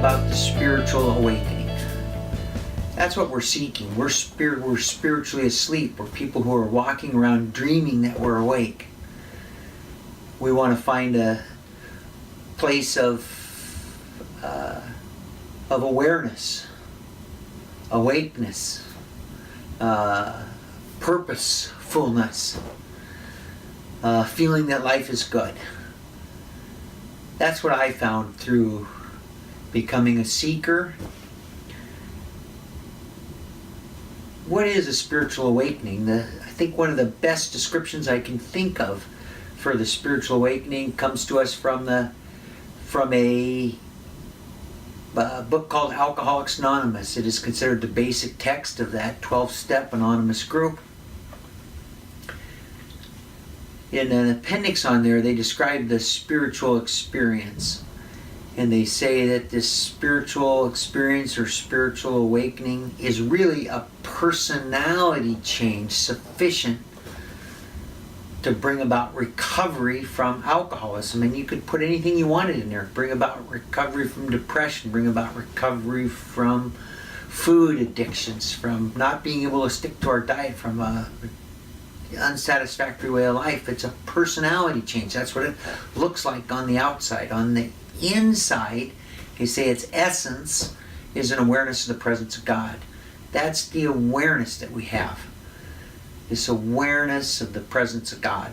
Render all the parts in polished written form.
about the spiritual awakening. That's what we're seeking. We're spiritually asleep. We're people who are walking around dreaming that we're awake. We want to find a place of awareness, awakeness, purposefulness, feeling that life is good. That's what I found through becoming a seeker. What is a spiritual awakening? I think one of the best descriptions I can think of for the spiritual awakening comes to us from a book called Alcoholics Anonymous. It is considered the basic text of that 12-step anonymous group. In an appendix on there, they describe the spiritual experience. And they say that this spiritual experience or spiritual awakening is really a personality change sufficient to bring about recovery from alcoholism. And you could put anything you wanted in there. Bring about recovery from depression, bring about recovery from food addictions, from not being able to stick to our diet, from a unsatisfactory way of life. It's a personality change. That's what it looks like on the outside. On the inside, they say its essence is an awareness of the presence of God. That's the awareness that we have. This awareness of the presence of God.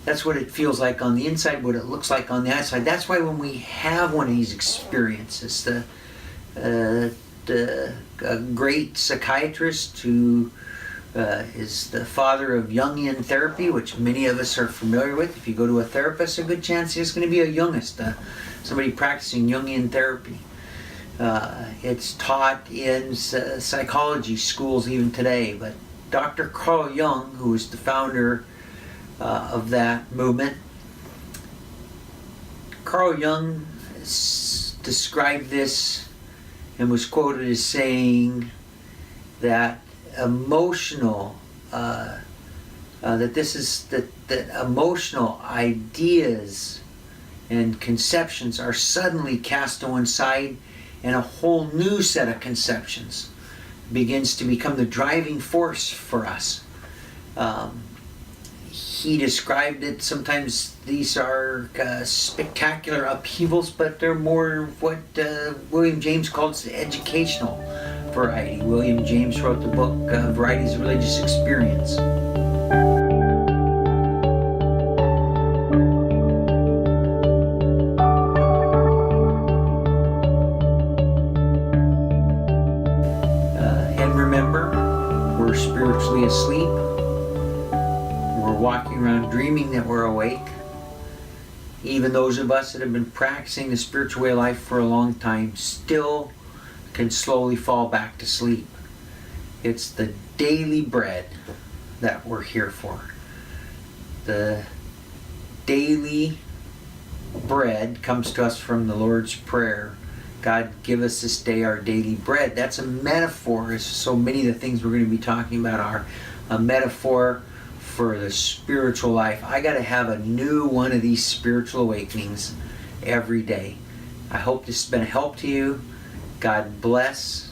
That's what it feels like on the inside, what it looks like on the outside. That's why when we have one of these experiences, the great psychiatrist who is the father of Jungian therapy, which many of us are familiar with. If you go to a therapist, a good chance he's going to be a Jungist, somebody practicing Jungian therapy. It's taught in psychology schools even today, but Dr. Carl Jung, who was the founder of that movement, Carl Jung described this and was quoted as saying that emotional that emotional ideas and conceptions are suddenly cast to one side, and a whole new set of conceptions begins to become the driving force for us. He described it, sometimes these are spectacular upheavals, but they're more what William James calls the educational variety. William James wrote the book Varieties of Religious Experience. And remember, we're spiritually asleep. We're walking around dreaming that we're awake. Even those of us that have been practicing the spiritual way of life for a long time still can slowly fall back to sleep. It's the daily bread that we're here for. The daily bread comes to us from the Lord's Prayer. God, give us this day our daily bread. That's a metaphor. So many of the things we're going to be talking about are a metaphor for the spiritual life. I got to have a new one of these spiritual awakenings every day. I hope this has been a help to you. God bless.